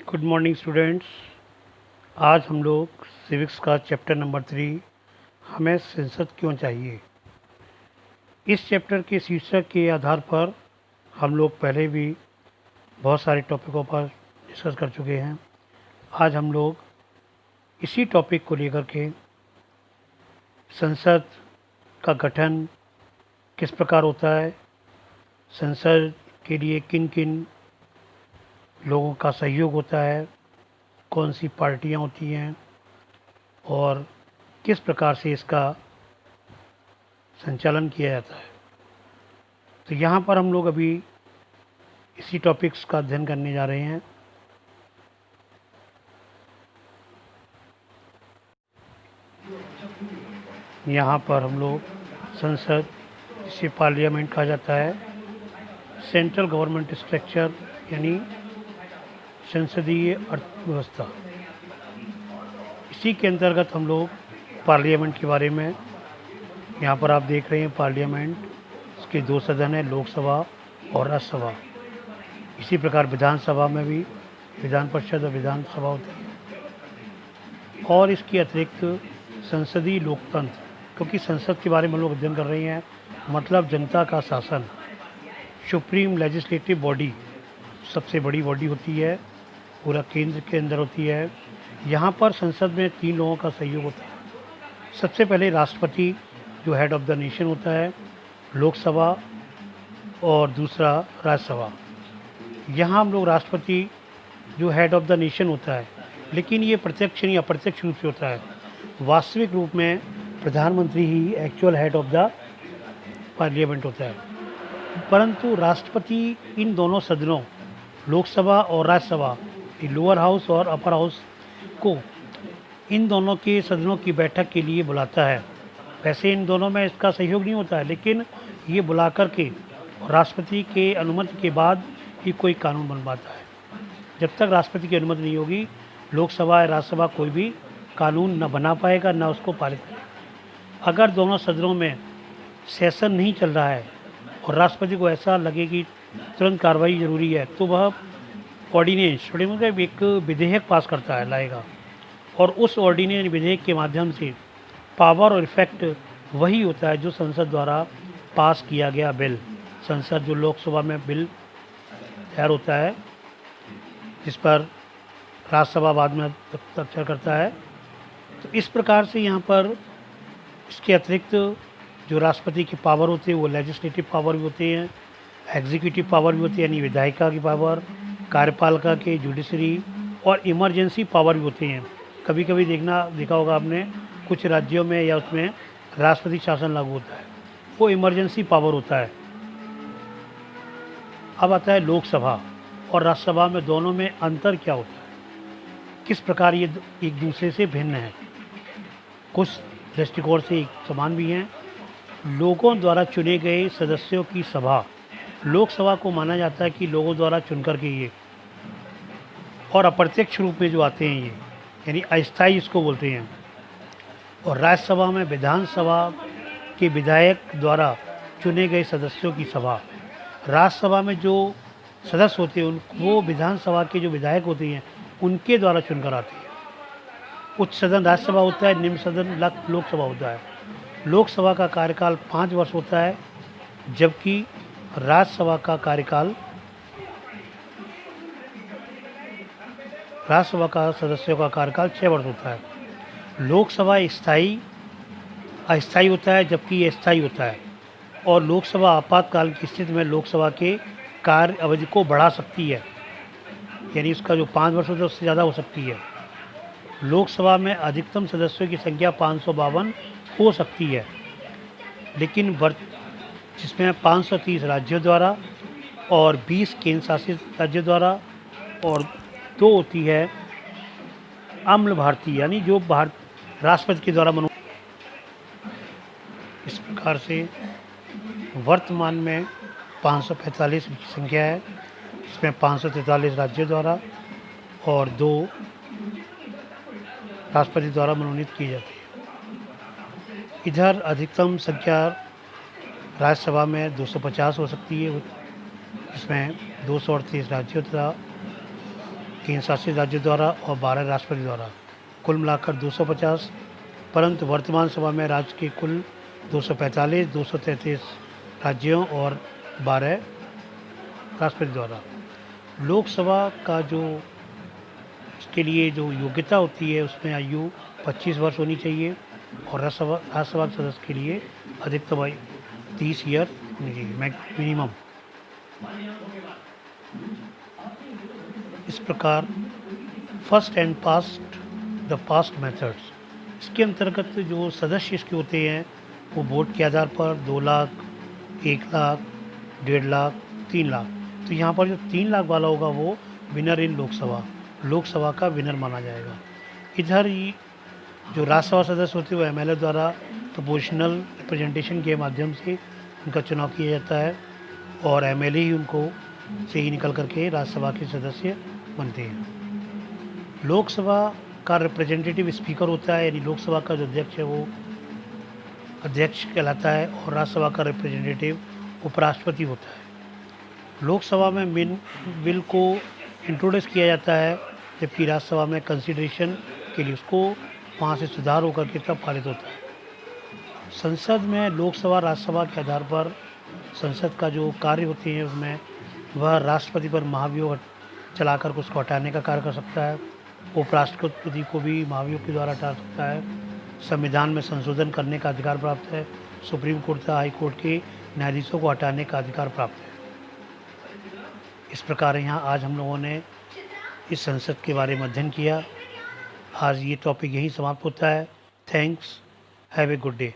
Good morning students. आज हम लोग सिविक्स का चैप्टर नंबर 3 हमें संसद क्यों चाहिए, इस चैप्टर के शीर्षक के आधार पर हम लोग पहले भी बहुत सारे टॉपिकों पर डिस्कस कर चुके हैं। आज हम लोग इसी टॉपिक को लेकर के संसद का गठन किस प्रकार होता है, संसद के लिए किन किन लोगों का सहयोग होता है, कौन सी पार्टियां होती हैं और किस प्रकार से इसका संचालन किया जाता है। तो यहाँ पर हम लोग अभी इसी टॉपिक्स का अध्ययन करने जा रहे हैं। यहाँ पर हम लोग संसद, जिसे पार्लियामेंट कहा जाता है, सेंट्रल गवर्नमेंट स्ट्रक्चर यानी संसदीय अर्थव्यवस्था, इसी के अंतर्गत हम लोग पार्लियामेंट के बारे में यहाँ पर आप देख रहे हैं। पार्लियामेंट, इसके दो सदन हैं, लोकसभा और राज्यसभा। इसी प्रकार विधानसभा में भी विधान परिषद और विधानसभा होती है। और इसके अतिरिक्त संसदीय लोकतंत्र, क्योंकि संसद के बारे में हम लोग अध्ययन कर रहे हैं, मतलब जनता का शासन, सुप्रीम लेजिस्लेटिव बॉडी, सबसे बड़ी बॉडी होती है, पूरा केंद्र के अंदर होती है। यहाँ पर संसद में 3 लोगों का सहयोग होता है। सबसे पहले राष्ट्रपति, जो हेड ऑफ द नेशन होता है, लोकसभा और दूसरा राज्यसभा। यहाँ हम लोग राष्ट्रपति जो हेड ऑफ द नेशन होता है, लेकिन ये प्रत्यक्ष नहीं अप्रत्यक्ष रूप से होता है। वास्तविक रूप में प्रधानमंत्री ही actual head of the parliament होता है, परंतु राष्ट्रपति इन दोनों सदनों, लोकसभा और राज्यसभा, लोअर हाउस और अपर हाउस को, इन दोनों के सदनों की बैठक के लिए बुलाता है। वैसे इन दोनों में इसका सहयोग नहीं होता है, लेकिन ये बुला कर के राष्ट्रपति के अनुमति के बाद ही कोई कानून बन पाता है। जब तक राष्ट्रपति की अनुमति नहीं होगी, लोकसभा या राज्यसभा कोई भी कानून न बना पाएगा, न उसको पारित करेगा। अगर दोनों सदनों में सेशन नहीं चल रहा है और राष्ट्रपति को ऐसा लगे कि तुरंत कार्रवाई ज़रूरी है, तो वह ऑर्डिनेंस, एक विधेयक पास करता है, लाएगा, और उस ऑर्डिनेंस विधेयक के माध्यम से पावर और इफेक्ट वही होता है जो संसद द्वारा पास किया गया बिल। संसद जो लोकसभा में बिल तैयार होता है, जिस पर राज्यसभा बाद में हस्ताक्षर करता है। तो इस प्रकार से यहाँ पर इसके अतिरिक्त जो राष्ट्रपति की पावर होती है, वो लेजिस्लेटिव पावर भी होती हैं, एग्जीक्यूटिव पावर भी होती है, यानी विधायिका की पावर, कार्यपालिका के, जुडिशरी, और इमरजेंसी पावर भी होती हैं। कभी कभी देखा होगा आपने, कुछ राज्यों में या उसमें राष्ट्रपति शासन लागू होता है, वो इमरजेंसी पावर होता है। अब आता है लोकसभा और राज्यसभा में, दोनों में अंतर क्या होता है, किस प्रकार ये एक दूसरे से भिन्न है। कुछ दृष्टिकोण से एक समान भी हैं। लोगों द्वारा चुने गए सदस्यों की सभा, लोकसभा को माना जाता है कि लोगों द्वारा चुनकर के ये, और अप्रत्यक्ष रूप में जो आते हैं ये, यानी अस्थायी इसको बोलते हैं। और राज्यसभा में विधानसभा के विधायक द्वारा चुने गए सदस्यों की सभा। राज्यसभा में जो सदस्य होते हैं वो विधानसभा के जो विधायक होते हैं उनके द्वारा चुनकर आते हैं। उच्च सदन राज्यसभा होता है, निम्न सदन लोकसभा होता है। लोकसभा का कार्यकाल 5 वर्ष होता है, जबकि राज्यसभा का कार्यकाल, राज्यसभा का सदस्यों का कार्यकाल 6 वर्ष होता है। लोकसभा अस्थायी होता है, जबकि ये स्थायी होता है। और लोकसभा आपातकाल की स्थिति में लोकसभा के कार्य अवधि को बढ़ा सकती है, यानी उसका जो 5 वर्ष होता है उससे ज़्यादा हो सकती है। लोकसभा में अधिकतम सदस्यों की संख्या 552 हो सकती है, लेकिन जिसमें 530 राज्यों द्वारा और 20 केंद्र शासित राज्यों द्वारा, और 2 होती है अम्ल भारतीय, यानी जो राष्ट्रपति के द्वारा इस प्रकार से वर्तमान में 545 की संख्या है, इसमें 543 राज्यों द्वारा और 2 राष्ट्रपति द्वारा मनोनीत की जाती है। इधर अधिकतम संख्या राज्यसभा में 250 हो सकती है, जिसमें 238 राज्यों तथा केंद्र शासित राज्यों द्वारा और 12 राष्ट्रपति द्वारा, कुल मिलाकर 250। परंतु वर्तमान सभा में राज्य के कुल 245, 233 राज्यों और 12 राष्ट्रपति द्वारा। लोकसभा का जो इसके लिए जो योग्यता होती है उसमें आयु 25 वर्ष होनी चाहिए और राज्यसभा के सदस्य के लिए अधिकतम आयु 30 ईयर होनी चाहिए मिनिमम। इस प्रकार first and the past methods, इसके अंतर्गत जो सदस्य इसके होते हैं वो वोट के आधार पर 2 लाख, 1 लाख, 1.5 लाख, 3 लाख। तो यहाँ पर जो 3 लाख वाला होगा वो विनर इन लोकसभा का विनर माना जाएगा। इधर ही जो राज्यसभा सदस्य होते हैं वो MLA द्वारा प्रोपोर्शनल रिप्रेजेंटेशन के माध्यम से उनका चुनाव किया जाता है और MLA ही उनको से ही निकल करके राज्यसभा के सदस्य बनते हैं। लोकसभा का रिप्रेजेंटेटिव स्पीकर होता है, यानी लोकसभा का जो अध्यक्ष है वो अध्यक्ष कहलाता है और राज्यसभा का रिप्रेजेंटेटिव उपराष्ट्रपति होता है। लोकसभा में बिल को इंट्रोड्यूस किया जाता है, जबकि राज्यसभा में कंसिडरेशन के लिए उसको वहाँ से सुधार होकर के तब पारित होता है। संसद में लोकसभा राज्यसभा के आधार पर संसद का जो कार्य होते हैं उसमें वह राष्ट्रपति पर महाभियोग चलाकर उसको हटाने का कार्य कर सकता है। उपराष्ट्रपति को भी महाभियोग के द्वारा हटा सकता है। संविधान में संशोधन करने का अधिकार प्राप्त है। सुप्रीम कोर्ट तथा हाई कोर्ट के न्यायाधीशों को हटाने का अधिकार प्राप्त है। इस प्रकार यहाँ आज हम लोगों ने इस संसद के बारे में अध्ययन किया। आज ये टॉपिक यहीं समाप्त होता है। Thanks, have a good day.